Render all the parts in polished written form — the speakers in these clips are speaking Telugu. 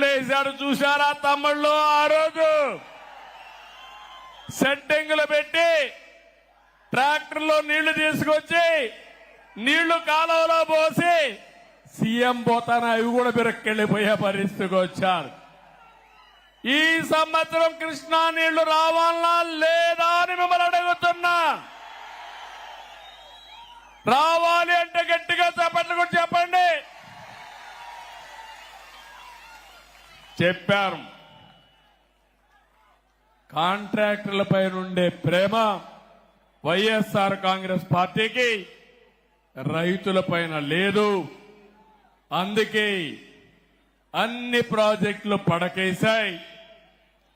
వేశాడు చూశారా తమ్ముళ్ళు? ఆ రోజు సెట్టింగులు పెట్టి ట్రాక్టర్లో నీళ్లు తీసుకొచ్చి నీళ్లు కాలువలో పోసి సీఎం పోతాను అవి కూడా బిరక్కెళ్లిపోయే పరిస్థితికి వచ్చారు. ఈ సంవత్సరం కృష్ణా నీళ్లు రావాలా లేదా అని మిమ్మల్ని అడుగుతున్నా. రావాలి అంటే గట్టిగా చెప్పండి కూడా చెప్పండి. చెప్పారు. కాంట్రాక్టర్లపై నుండే ప్రేమ వైఎస్ఆర్ కాంగ్రెస్ పార్టీకి రైతులపైన లేదు. అందుకే అన్ని ప్రాజెక్టులు పడకేశాయి.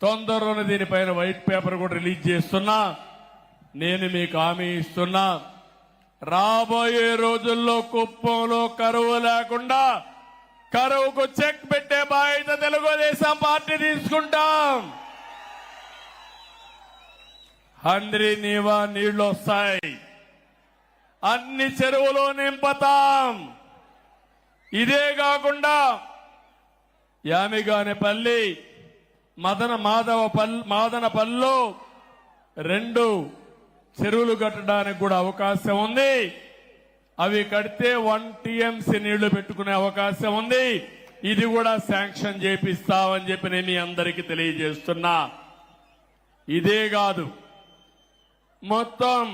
తొందరలోనే దీనిపైన వైట్ పేపర్ కూడా రిలీజ్ చేస్తున్నా. నేను మీకు హామీ ఇస్తున్నా, రాబోయే రోజుల్లో కుప్పంలో కరువు లేకుండా కరువుకు చెక్ పెట్టే బాధ్యత తెలుగుదేశం పార్టీ తీసుకుంటాం. హంద్రి నీవా నీళ్లు వస్తాయి, అన్ని చెరువులు నింపుతాం. ఇదే కాకుండా యామిగానేపల్లి మాదనపల్లిలో 2 చెరువులు కట్టడానికి కూడా అవకాశం ఉంది. అవి కడితే 1 TMC నీళ్లు పెట్టుకునే అవకాశం ఉంది. ఇది కూడా శాంక్షన్ చేపిస్తామని చెప్పి నేను మీ అందరికీ తెలియజేస్తున్నా. ఇదే కాదు, మొత్తం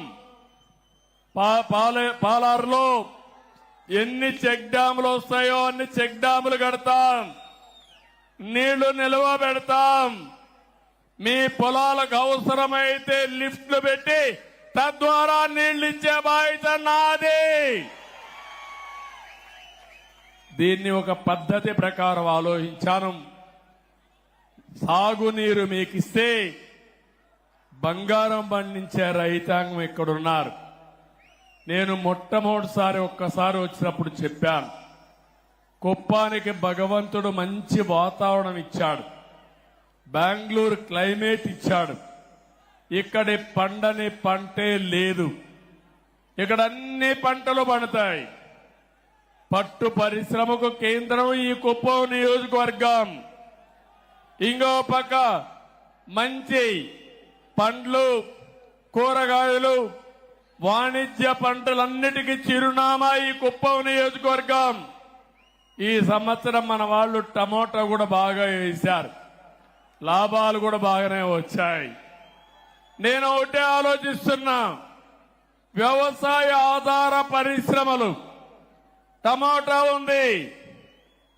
పాలారులో ఎన్ని చెక్ డ్యాములు వస్తాయో అన్ని చెక్ డ్యాములు కడతాం. నీళ్లు నిల్వ పెడతాం. మీ పొలాలకు అవసరమైతే లిఫ్ట్లు పెట్టి తద్వారా నీళ్లు ఇచ్చే బాధ్యత నాది. దీన్ని ఒక పద్ధతి ప్రకారం ఆలోచించాను. సాగునీరు మీకిస్తే బంగారం పండించే రైతాంగం ఇక్కడున్నారు. నేను మొట్టమొదటిసారి ఒక్కసారి వచ్చినప్పుడు చెప్పాను, కుప్పానికి భగవంతుడు మంచి వాతావరణం ఇచ్చాడు, బెంగళూరు క్లైమేట్ ఇచ్చాడు. ఇక్కడి పండని పంటే లేదు. ఇక్కడ అన్ని పంటలు పండుతాయి. పట్టు పరిశ్రమకు కేంద్రం ఈ కుప్పం నియోజకవర్గం. ఇంకో పక్క మంచి పండ్లు, కూరగాయలు, వాణిజ్య పంటలన్నిటికీ చిరునామా ఈ కుప్పం నియోజకవర్గం. ఈ సంవత్సరం మన వాళ్ళు టమోటా కూడా బాగా వేశారు, లాభాలు కూడా బాగానే వచ్చాయి. నేను ఒకటే ఆలోచిస్తున్నా, వ్యవసాయ ఆధార పరిశ్రమలు, టమోటా ఉంది,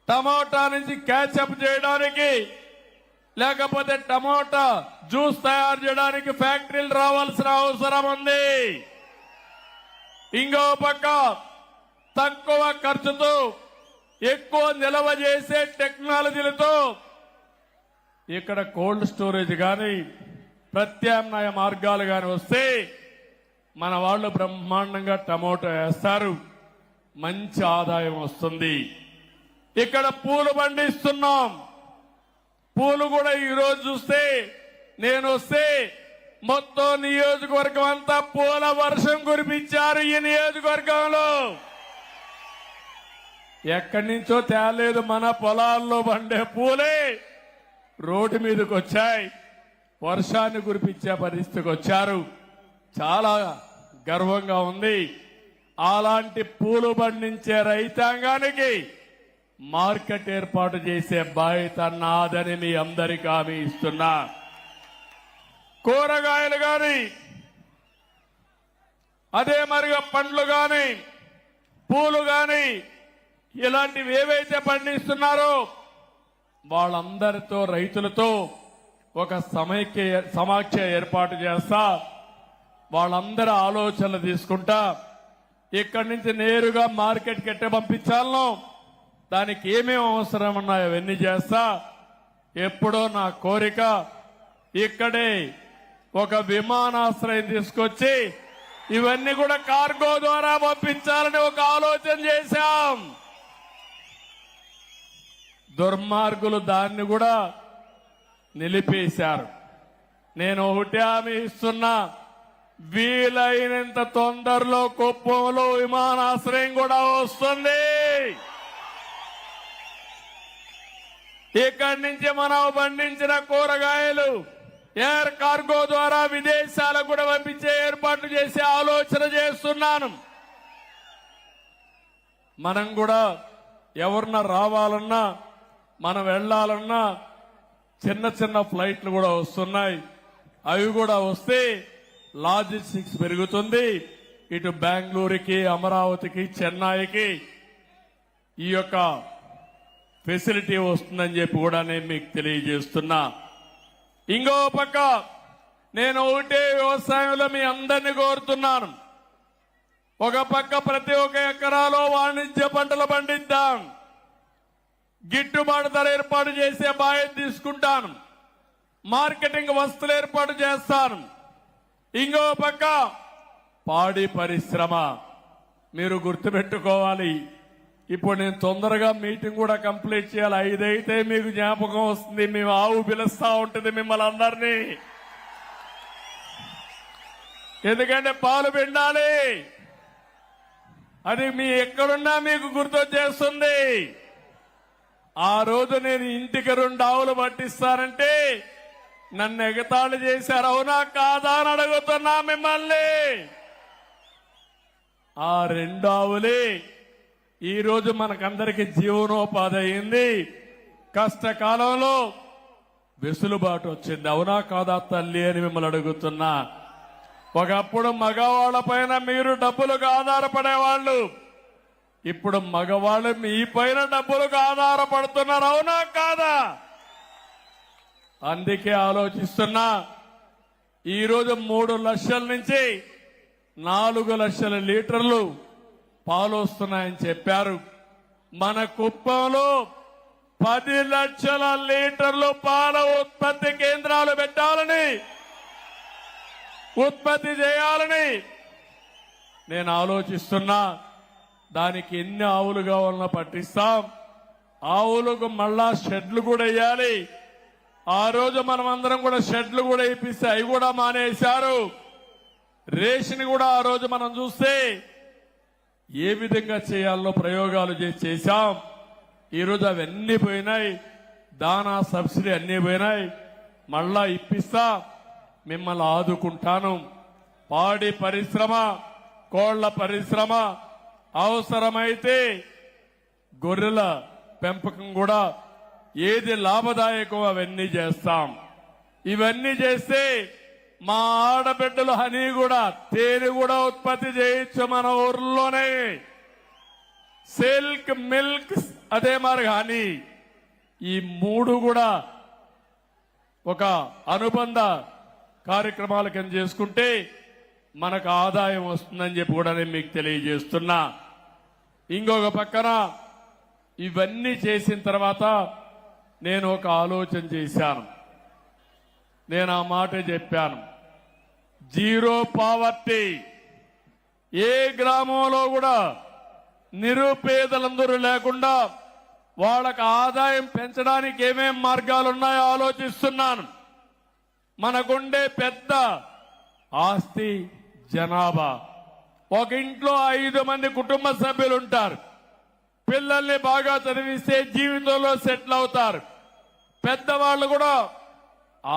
టమోటా నుంచి క్యాచప్ చేయడానికి లేకపోతే టమోటా జ్యూస్ తయారు చేయడానికి ఫ్యాక్టరీలు రావాల్సిన అవసరం ఉంది. ఇంకో పక్క తక్కువ ఖర్చుతో ఎక్కువ నిల్వ చేసే టెక్నాలజీలతో ఇక్కడ కోల్డ్ స్టోరేజ్ కానీ ప్రత్యామ్నాయ మార్గాలు కానీ వస్తే మన వాళ్ళు బ్రహ్మాండంగా టమోటా వేస్తారు, మంచి ఆదాయం వస్తుంది. ఇక్కడ పూలు పండిస్తున్నాం. పూలు కూడా ఈరోజు చూస్తే నేను వస్తే మొత్తం నియోజకవర్గం అంతా పూల వర్షం కురిపించారు. ఈ నియోజకవర్గంలో ఎక్కడి నుంచో తేలేదు, మన పొలాల్లో పండే పూలే రోడ్డు మీదకి వచ్చాయి, వర్షాన్ని కురిపించే పరిస్థితికి వచ్చారు. చాలా గర్వంగా ఉంది. అలాంటి పూలు పండించే రైతాంగానికి మార్కెట్ ఏర్పాటు చేసే బాధ్యత నాదని మీ అందరికీ హామీ ఇస్తున్నా. కూరగాయలు గాని అదే మరిగా పండ్లు గాని పూలు గాని ఇలాంటివి ఏవైతే పండిస్తున్నారో వాళ్ళందరితో రైతులతో ఒక సమాఖ్య ఏర్పాటు చేస్తా. వాళ్ళందరి ఆలోచనలు తీసుకుంటా ఇక్కడి నుంచి నేరుగా మార్కెట్కి ఎట్ట పంపించాలనో దానికి ఏమేమి అవసరం ఉన్నాయో అవన్నీ చేస్తా. ఎప్పుడో నా కోరిక ఇక్కడే ఒక విమానాశ్రయం తీసుకొచ్చి ఇవన్నీ కూడా కార్గో ద్వారా పంపించాలని ఒక ఆలోచన చేశాం. దుర్మార్గులు దాన్ని కూడా నిలిపేశారు. నేను ఒకటి హామీ ఇస్తున్నా, వీలైనంత తొందరలో కుప్పంలో విమానాశ్రయం కూడా వస్తుంది. ఇక్కడి నుంచి మనం పండించిన కూరగాయలు ఎయిర్ కార్గో ద్వారా విదేశాలకు కూడా పంపించే ఏర్పాట్లు చేసే ఆలోచన చేస్తున్నాను. మనం కూడా ఎవరన్నా రావాలన్నా మనం వెళ్లాలన్నా చిన్న చిన్న ఫ్లైట్లు కూడా వస్తున్నాయి. అవి కూడా వస్తే లాజిస్టిక్స్ పెరుగుతుంది. ఇటు బెంగళూరుకి, అమరావతికి, చెన్నైకి ఈ యొక్క ఫెసిలిటీ వస్తుందని చెప్పి కూడా నేను మీకు తెలియజేస్తున్నా. ఇంకో పక్క నేను ఒకటే వ్యవసాయంలో మీ అందరినీ కోరుతున్నాను. ఒక పక్క ప్రతి ఒక్క ఎకరాలో వాణిజ్య పంటలు పండిద్దాం. గిట్టుబాటు ధర ఏర్పాటు చేసే బాధ్యత తీసుకుంటాను. మార్కెటింగ్ వస్తువులు ఏర్పాటు చేస్తాను. ఇంకో పక్క పాడి పరిశ్రమ మీరు గుర్తుపెట్టుకోవాలి. ఇప్పుడు నేను తొందరగా మీటింగ్ కూడా కంప్లీట్ చేయాలి. 5 అయితే మీకు జ్ఞాపకం వస్తుంది. మేము ఆవు పిలుస్తా ఉంటుంది మిమ్మల్ని అందరినీ. ఎందుకంటే పాలు పిండాలి. అది మీ ఎక్కడున్నా మీకు గుర్తొచ్చేస్తుంది. ఆ రోజు నేను ఇంటికి 2 ఆవులు పట్టిస్తానంటే నన్ను ఎగతాళి చేశారు. అవునా కాదా అని అడుగుతున్నా మిమ్మల్ని. ఆ 2 ఆవులే ఈ రోజు మనకందరికి జీవనోపాధి అయింది. కష్టకాలంలో వెసులుబాటు వచ్చింది. అవునా కాదా తల్లి అని మిమ్మల్ని అడుగుతున్నా. ఒకప్పుడు మగవాళ్ల పైన మీరు డబ్బులకు ఆధారపడేవాళ్ళు. ఇప్పుడు మగవాళ్ళు మీ పైన డబ్బులకు ఆధారపడుతున్నారు. అవునా కాదా? అందుకే ఆలోచిస్తున్నా. ఈరోజు 3 లక్షల నుంచి 4 లక్షల లీటర్లు పాలు వస్తున్నాయని చెప్పారు. మన కుప్పంలో 10 లక్షల లీటర్లు పాల ఉత్పత్తి కేంద్రాలు పెట్టాలని, ఉత్పత్తి చేయాలని నేను ఆలోచిస్తున్నా. దానికి ఎన్ని ఆవులు కావాలన్నా పట్టిస్తాం. ఆవులకు మళ్ళా షెడ్లు కూడా వేయాలి. ఆ రోజు మనం అందరం కూడా షెడ్లు కూడా ఇప్పిస్తే అవి కూడా మానేశారు. రేషన్ కూడా ఆ రోజు మనం చూస్తే ఏ విధంగా చేయాలో ప్రయోగాలు చేశాం. ఈరోజు అవన్నీ పోయినాయి. దానా సబ్సిడీ అన్నీ పోయినాయి. మళ్ళా ఇప్పిస్తా, మిమ్మల్ని ఆదుకుంటాను. పాడి పరిశ్రమ, కోళ్ల పరిశ్రమ, అవసరమైతే గొర్రెల పెంపకం కూడా ఏది లాభదాయకం అవన్నీ చేస్తాం. ఇవన్నీ చేస్తే మా ఆడబిడ్డలు హనీ కూడా, తేనె కూడా ఉత్పత్తి చేయొచ్చు మన ఊర్లోనే. సిల్క్, మిల్క్, అదే మరి హనీ, ఈ 3 కూడా ఒక అనుబంధ కార్యక్రమాల కింద చేసుకుంటే మనకు ఆదాయం వస్తుందని చెప్పి కూడా నేను మీకు తెలియజేస్తున్నా. ఇంకొక పక్కన ఇవన్నీ చేసిన తర్వాత నేను ఒక ఆలోచన చేశాను. నేను ఆ మాట చెప్పాను. Zero poverty. ఏ గ్రామంలో కూడా నిరుపేదలందరూ లేకుండా వాళ్ళకి ఆదాయం పెంచడానికి ఏమేం మార్గాలున్నాయో ఆలోచిస్తున్నాను. మనకుండే పెద్ద ఆస్తి జనాభా. ఒక ఇంట్లో 5 మంది కుటుంబ సభ్యులు ఉంటారు. పిల్లల్ని బాగా చదివిస్తే జీవితంలో సెటిల్ అవుతారు. పెద్దవాళ్ళు కూడా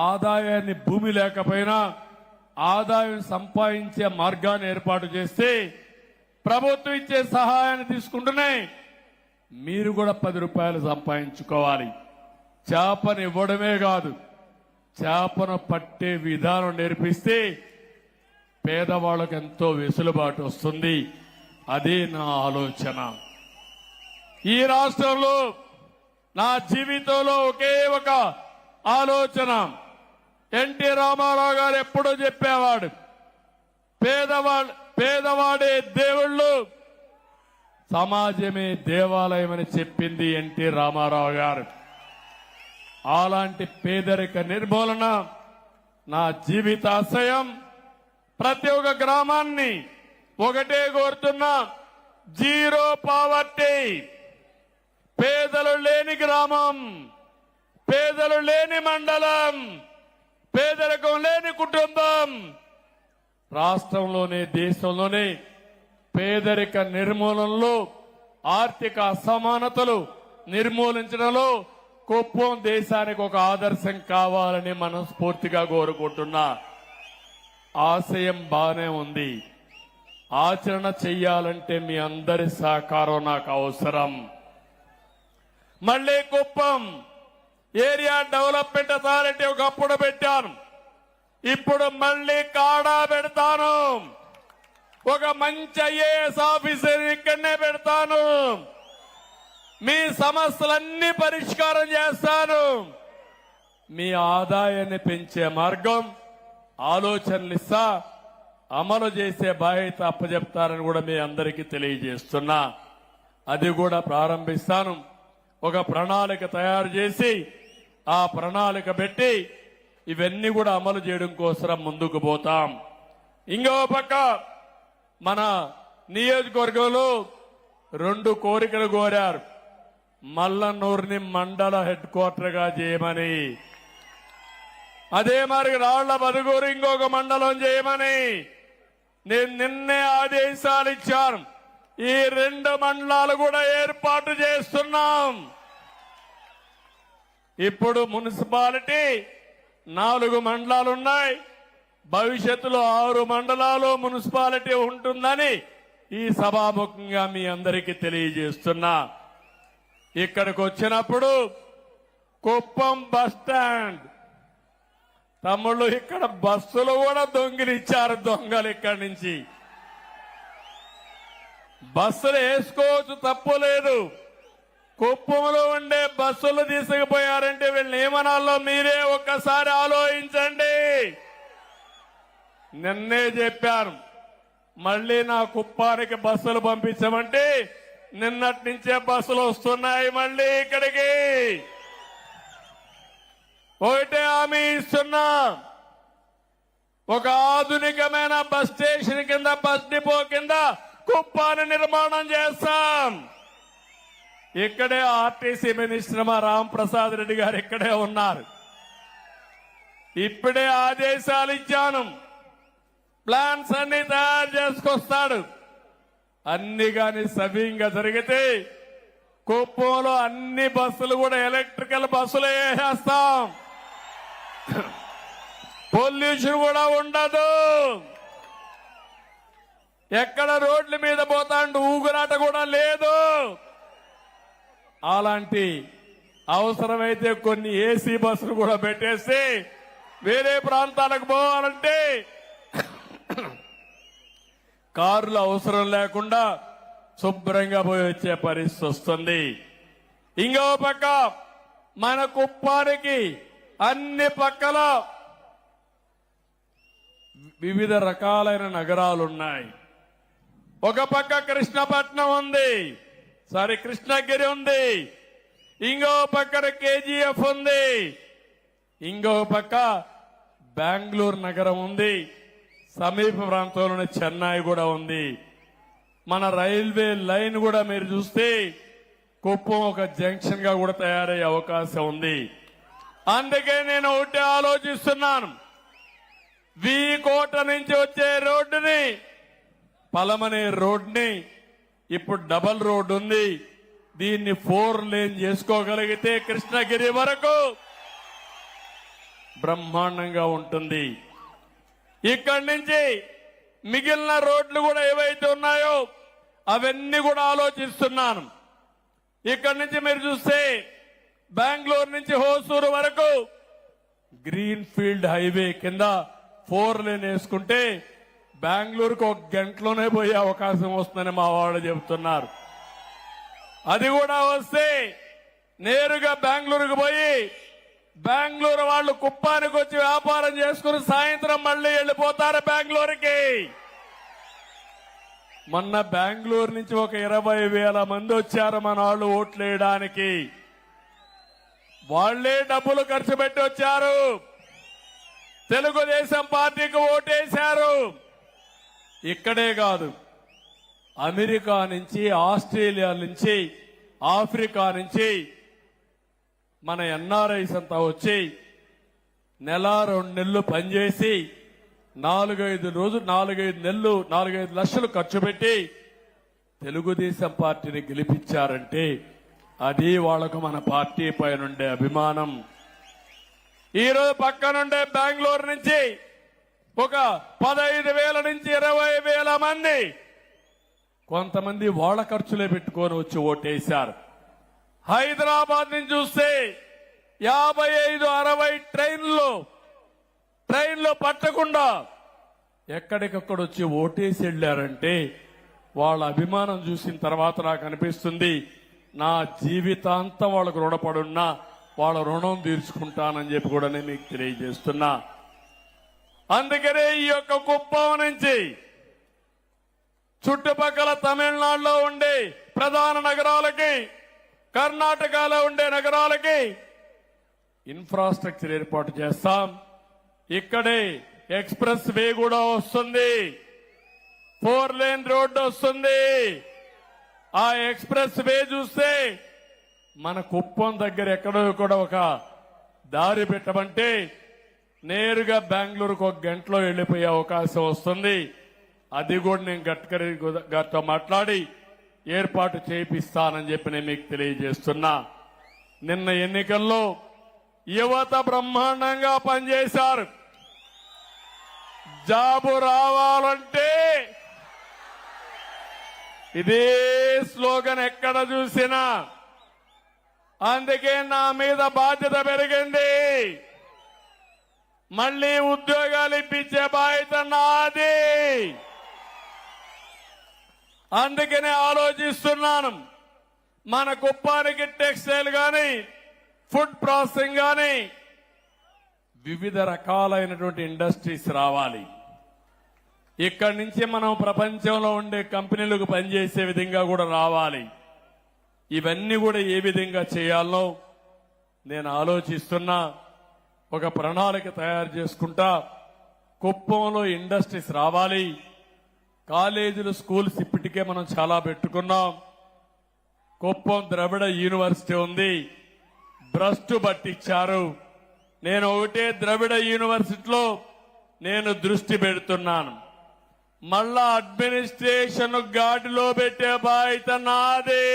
ఆదాయాన్ని, భూమి లేకపోయినా ఆదాయం సంపాదించే మార్గాన్ని ఏర్పాటు చేస్తే ప్రభుత్వం ఇచ్చే సహాయాన్ని తీసుకుంటూనే మీరు కూడా 10 రూపాయలు సంపాదించుకోవాలి. చేపను ఇవ్వడమే కాదు, చేపను పట్టే విధానం నేర్పిస్తే పేదవాళ్ళకు ఎంతో వెసులుబాటు వస్తుంది. అదే నా ఆలోచన. ఈ రాష్ట్రంలో నా జీవితంలో ఒకే ఒక ఆలోచన. ఎన్టీ రామారావు గారు ఎప్పుడూ చెప్పేవాడు, పేదవాడే దేవుళ్ళు, సమాజమే దేవాలయం అని చెప్పింది ఎన్టీ రామారావు గారు. అలాంటి పేదరిక నిర్మూలన నా జీవితాశయం. ప్రతి ఒక్క గ్రామాన్ని ఒకటే కోరుతున్నా, జీరో పావర్టీ. పేదలు లేని గ్రామం, పేదలు లేని మండలం, పేదరికం లేని కుటుంబం రాష్ట్రంలోనే, దేశంలోనే పేదరిక నిర్మూలనలో, ఆర్థిక అసమానతలు నిర్మూలించడంలో కుప్పం దేశానికి ఒక ఆదర్శం కావాలని మనస్ఫూర్తిగా కోరుకుంటున్నా. ఆశయం బానే ఉంది, ఆచరణ చెయ్యాలంటే మీ అందరి సహకారం నాకు అవసరం. మళ్లీ కుప్పం ఏరియా డెవలప్మెంట్ అథారిటీ ఒకప్పుడు పెట్టాను, ఇప్పుడు మళ్లీ కాడా పెడతాను. ఒక మంచి ఐఏఎస్ ఆఫీసర్ ఇక్కడనే పెడతాను. మీ సమస్యలన్నీ పరిష్కారం చేస్తాను. మీ ఆదాయాన్ని పెంచే మార్గం ఆలోచనలు ఇస్తా, అమలు చేసే బాధ్యత అప్పచెప్తారని కూడా మీ అందరికీ తెలియజేస్తున్నా. అది కూడా ప్రారంభిస్తాను. ఒక ప్రణాళిక తయారు చేసి ఆ ప్రణాళిక పెట్టి ఇవన్నీ కూడా అమలు చేయడం కోసం ముందుకు పోతాం. ఇంకో పక్క మన నియోజకవర్గంలో 2 కోరికలు కోరారు. మల్లన్నూరుని మండల హెడ్ క్వార్టర్ గా చేయమని, అదే మరి రాళ్ల బదుగూరు ఇంకొక మండలం చేయమని నేను నిన్నే ఆదేశాలు ఇచ్చాను. ఈ 2 మండలాలు కూడా ఏర్పాటు చేస్తున్నాం. ఇప్పుడు మున్సిపాలిటీ 4 మండలాలున్నాయి. భవిష్యత్తులో 6 మండలాలు మున్సిపాలిటీ ఉంటుందని ఈ సభాముఖంగా మీ అందరికీ తెలియజేస్తున్నా. ఇక్కడికి వచ్చినప్పుడు కుప్పం బస్ స్టాండ్ తమ్ముళ్ళు, ఇక్కడ బస్సులు కూడా దొంగిలిచ్చారు దొంగలు. ఇక్కడి నుంచి బస్సులు వేసుకోవచ్చు, తప్పు లేదు. కుప్పంలో ఉండే బస్సులు తీసుకుపోయారంటే వీళ్ళని ఏమనాలో మీరే ఒక్కసారి ఆలోచించండి. నిన్నే చెప్పాను, మళ్లీ నా కుప్పానికి బస్సులు పంపించమంటే నిన్నటి నుంచే బస్సులు వస్తున్నాయి మళ్లీ ఇక్కడికి. ఒకటే హామీ ఇస్తున్నా, ఒక ఆధునికమైన బస్ స్టేషన్ కింద, బస్ డిపో కింద కుప్పాన్ని నిర్మాణం చేస్తాం. ఇక్కడే ఆర్టీసీ మినిస్టర్ మా రాంప్రసాద్ రెడ్డి గారు ఇక్కడే ఉన్నారు. ఇప్పుడే ఆదేశాలు ఇచ్చాను, ప్లాన్స్ అన్ని తయారు చేసుకొస్తాడు. అన్ని గాని సవ్యంగా జరిగితే కుప్పంలో అన్ని బస్సులు కూడా ఎలక్ట్రికల్ బస్సులు వేసేస్తాం. పొల్యూషన్ కూడా ఉండదు. ఎక్కడ రోడ్ల మీద పోతాండు ఊగురాట కూడా లేదు. అలాంటి అవసరమైతే కొన్ని ఏసీ బస్సులు కూడా పెట్టేసి వేరే ప్రాంతాలకు పోవాలంటే కార్లు అవసరం లేకుండా శుభ్రంగా పోయి వచ్చే పరిస్థితి వస్తుంది. ఇంకో పక్క మన కుప్పానికి అన్ని పక్కల వివిధ రకాలైన నగరాలున్నాయి. ఒక పక్క కృష్ణపట్నం ఉంది, కృష్ణగిరి ఉంది, ఇంకో పక్కన కేజీఎఫ్ ఉంది, ఇంకో పక్క బెంగళూరు నగరం ఉంది, సమీప ప్రాంతంలోని చెన్నై కూడా ఉంది. మన రైల్వే లైన్ కూడా మీరు చూస్తే కుప్పం ఒక జంక్షన్ గా కూడా తయారయ్యే అవకాశం ఉంది. అందుకే నేను ఒకటి ఆలోచిస్తున్నాను, కోట నుంచి వచ్చే రోడ్డుని, పలమనే రోడ్ని ఇప్పుడు డబల్ రోడ్ ఉంది, దీన్ని 4 లేన్ చేసుకోగలిగితే కృష్ణగిరి వరకు బ్రహ్మాండంగా ఉంటుంది. ఇక్కడి నుంచి మిగిలిన రోడ్లు కూడా ఏవైతే ఉన్నాయో అవన్నీ కూడా ఆలోచిస్తున్నాను. ఇక్కడి నుంచి మీరు చూస్తే బెంగళూరు నుంచి హోసూరు వరకు గ్రీన్ ఫీల్డ్ హైవే కింద 4 లేన్ వేసుకుంటే బెంగళూరుకు 1 గంటలోనే పోయే అవకాశం వస్తుందని మా వాళ్ళు చెబుతున్నారు. అది కూడా వస్తే నేరుగా బెంగళూరుకు పోయి బెంగళూరు వాళ్ళు కుప్పానికి వచ్చి వ్యాపారం చేసుకుని సాయంత్రం మళ్లీ వెళ్లిపోతారు బెంగళూరుకి. మొన్న బెంగళూరు నుంచి ఒక 20,000 మంది వచ్చారు మన వాళ్ళు ఓట్లు వేయడానికి. వాళ్లే డబ్బులు ఖర్చు పెట్టి వచ్చారు, తెలుగుదేశం పార్టీకి ఓటేశారు. ఇక్కడే కాదు, అమెరికా నుంచి, ఆస్ట్రేలియా నుంచి, ఆఫ్రికా నుంచి మన ఎన్ఆర్ఐస్ అంతా వచ్చి 1-2 నెలలు పనిచేసి 4-5 నెలలు 4-5 లక్షలు ఖర్చు పెట్టి తెలుగుదేశం పార్టీని గెలిపించారంటే అది వాళ్లకు మన పార్టీ పైనుండే అభిమానం. ఈరోజు పక్కనుండే బెంగళూరు నుంచి ఒక 15,000 నుంచి 20,000 మంది కొంతమంది వాళ్ళ ఖర్చులే పెట్టుకొని వచ్చి ఓటేశారు. హైదరాబాద్ నుంచి చూస్తే 55-60 ట్రైన్లు పట్టకుండా ఎక్కడికక్కడ వచ్చి ఓటేసి వెళ్లారంటే వాళ్ళ అభిమానం చూసిన తర్వాత నాకు అనిపిస్తుంది నా జీవితాంతం వాళ్ళకు రుణపడున్నా వాళ్ళ రుణం తీర్చుకుంటానని చెప్పి కూడా నేను మీకు తెలియజేస్తున్నా. అందుకనే ఈ యొక్క కుప్పం నుంచి చుట్టుపక్కల తమిళనాడులో ఉండే ప్రధాన నగరాలకి, కర్ణాటకలో ఉండే నగరాలకి ఇన్ఫ్రాస్ట్రక్చర్ ఏర్పాటు చేస్తాం. ఇక్కడే ఎక్స్ప్రెస్ వే కూడా వస్తుంది, 4 లేన్ రోడ్డు వస్తుంది. ఆ ఎక్స్ప్రెస్ వే చూస్తే మన కుప్పం దగ్గర ఎక్కడో కూడా ఒక దారి పెట్టమంటే నేరుగా బెంగళూరుకు 1 గంటలో వెళ్లిపోయే అవకాశం వస్తుంది. అది కూడా నేను గడ్కరీ గారితో మాట్లాడి ఏర్పాటు చేయిస్తానని చెప్పి నేను మీకు తెలియజేస్తున్నా. నిన్న ఎన్నికల్లో యువత బ్రహ్మాండంగా పనిచేశారు. జాబు రావాలంటే ఇదే స్లోగన్ ఎక్కడ చూసినా. అందుకే నా మీద బాధ్యత పెరిగింది. మళ్లీ ఉద్యోగాలు ఇప్పించే బాధ్యత నాది. అందుకనే ఆలోచిస్తున్నాను, మన కుప్పానికి టెక్స్టైల్ గాని, ఫుడ్ ప్రాసెసింగ్ గాని, వివిధ రకాలైనటువంటి ఇండస్ట్రీస్ రావాలి. ఇక్కడి నుంచి మనం ప్రపంచంలో ఉండే కంపెనీలకు పనిచేసే విధంగా కూడా రావాలి. ఇవన్నీ కూడా ఏ విధంగా చేయాలో నేను ఆలోచిస్తున్నా. ఒక ప్రణాళిక తయారు చేసుకుంటా. కుప్పంలో ఇండస్ట్రీస్ రావాలి. కాలేజీలు, స్కూల్స్ ఇప్పటికే మనం చాలా పెట్టుకున్నాం. కుప్పం ద్రవిడ యూనివర్సిటీ ఉంది, భ్రష్టు పట్టించారు. నేను ఒకటే ద్రవిడ యూనివర్సిటీలో నేను దృష్టి పెడుతున్నాను. మళ్ళా అడ్మినిస్ట్రేషన్ గాడిలో పెట్టే బాధ్యత నాది.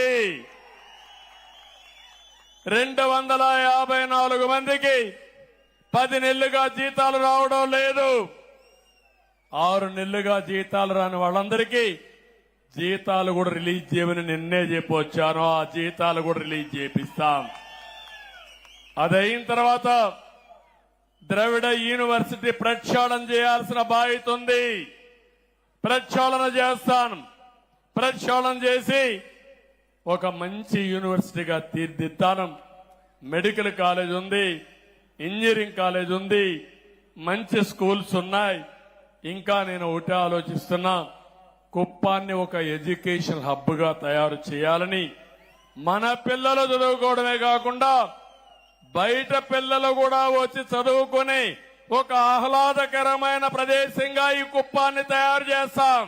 254 మందికి 10 నెలలుగా జీతాలు రావడం లేదు. 6 నెలలుగా జీతాలు రాని వాళ్ళందరికీ జీతాలు కూడా రిలీజ్ చేయమని నిన్నే చెప్పొచ్చాను. ఆ జీతాలు కూడా రిలీజ్ చేపిస్తాం. అదైన తర్వాత ద్రవిడ యూనివర్సిటీ ప్రక్షాళన చేయాల్సిన బాధ్యత ఉంది. ప్రక్షాళన చేస్తాను. ప్రక్షాళన చేసి ఒక మంచి యూనివర్సిటీగా తీర్చిదిద్దాను. మెడికల్ కాలేజ్ ఉంది, ఇంజనీరింగ్ కాలేజ్ ఉంది, మంచి స్కూల్స్ ఉన్నాయి. ఇంకా నేను ఒకటే ఆలోచిస్తున్నా, కుప్పాన్ని ఒక ఎడ్యుకేషన్ హబ్ గా తయారు చేయాలని. మన పిల్లలు చదువుకోవడమే కాకుండా బయట పిల్లలు కూడా వచ్చి చదువుకుని ఒక ఆహ్లాదకరమైన ప్రదేశంగా ఈ కుప్పాన్ని తయారు చేస్తాం.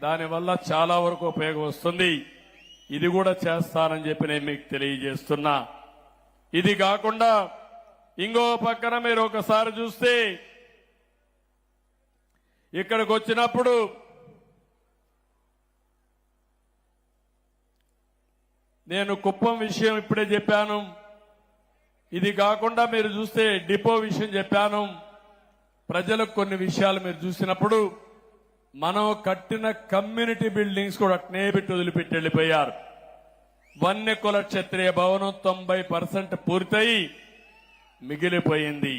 దానివల్ల చాలా వరకు ఉపయోగం వస్తుంది. ఇది కూడా చేస్తానని చెప్పి నేను మీకు తెలియజేస్తున్నా. ఇది కాకుండా ఇంకో పక్కన మీరు ఒకసారి చూస్తే ఇక్కడికి వచ్చినప్పుడు నేను కుప్పం విషయం ఇప్పుడే చెప్పాను. ఇది కాకుండా మీరు చూస్తే డిపో విషయం చెప్పాను. ప్రజలకు కొన్ని విషయాలు మీరు చూసినప్పుడు మనం కట్టిన కమ్యూనిటీ బిల్డింగ్స్ కూడా అట్నే పెట్టి వదిలిపెట్టి వెళ్లిపోయారు. వన్యకుల క్షత్రియ భవనం 90% పూర్తయి మిగిలిపోయింది.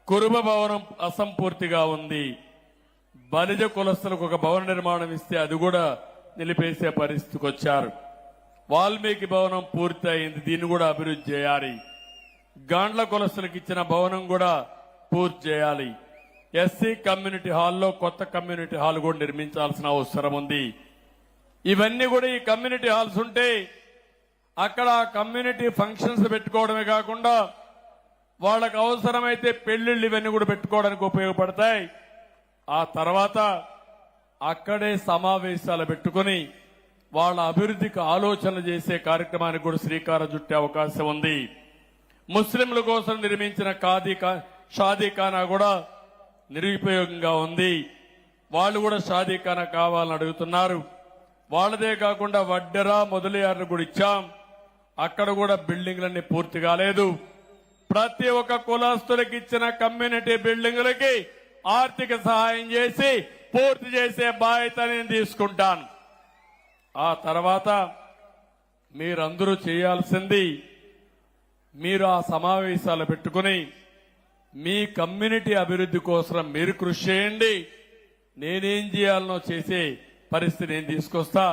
కురుబ భవనం అసంపూర్తిగా ఉంది. బలిజ కులస్తులకు ఒక భవన నిర్మాణం ఇస్తే అది కూడా నిలిపేసే పరిస్థితికి వచ్చారు. వాల్మీకి భవనం పూర్తి అయింది, దీన్ని కూడా అభివృద్ధి చేయాలి. గాండ్ల కులస్తులకు ఇచ్చిన భవనం కూడా పూర్తి చేయాలి. ఎస్సీ కమ్యూనిటీ హాల్లో కొత్త కమ్యూనిటీ హాల్ కూడా నిర్మించాల్సిన అవసరం ఉంది. ఇవన్నీ కూడా ఈ కమ్యూనిటీ హాల్స్ ఉంటే అక్కడ కమ్యూనిటీ ఫంక్షన్స్ పెట్టుకోవడమే కాకుండా వాళ్ళకు అవసరమైతే పెళ్లిళ్ళు ఇవన్నీ కూడా పెట్టుకోవడానికి ఉపయోగపడతాయి. ఆ తర్వాత అక్కడే సమావేశాలు పెట్టుకుని వాళ్ళ అభివృద్ధికి ఆలోచనలు చేసే కార్యక్రమానికి కూడా శ్రీకారం చుట్టే అవకాశం ఉంది. ముస్లింల కోసం నిర్మించిన షాదీఖానా కూడా నిరుపయోగంగా ఉంది. వాళ్ళు కూడా షాదీఖానా కావాలని అడుగుతున్నారు. వాళ్ళదే కాకుండా వడ్డెర మొదలయ్యారు కూడా ఇచ్చాం. అక్కడ కూడా బిల్డింగ్లన్నీ పూర్తి కాలేదు. ప్రతి ఒక్క కులస్తులకు ఇచ్చిన కమ్యూనిటీ బిల్డింగులకి ఆర్థిక సహాయం చేసి పూర్తి చేసే బాధ్యత నేను తీసుకుంటాను. ఆ తర్వాత మీరందరూ చేయాల్సింది, మీరు ఆ సమావేశాలు పెట్టుకుని మీ కమ్యూనిటీ అభివృద్ధి కోసం మీరు కృషి చేయండి. నేనేం చేయాలనో చేసే పరిస్థితి నేను తీసుకొస్తా.